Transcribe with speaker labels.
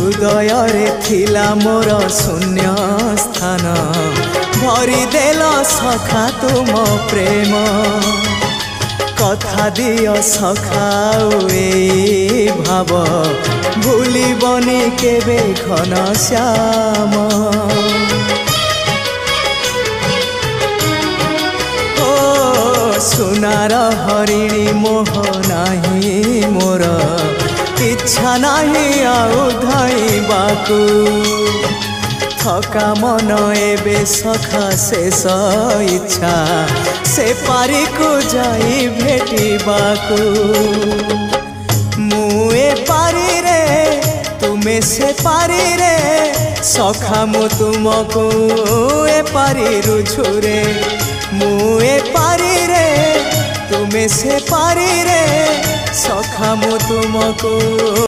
Speaker 1: हृदय रे थिला मोर शून्य स्थान भरी देल सखा तुम प्रेम कथा दियो सखाओ ए भाव भूलिबनी केबे घन श्याम ओ सुनार हरिणी मोह नाही मोर इच्छा नाही आउ धाइबाकू थका मन एबे सखा शेष इच्छा से पारी को जाई भेटिबाकू मुए पारी रे तुमे से पारी रे सखा मु तुमको ए पारी रुझुरे मुए पारी रे तुमे से पारी रे सखा मु तुमको।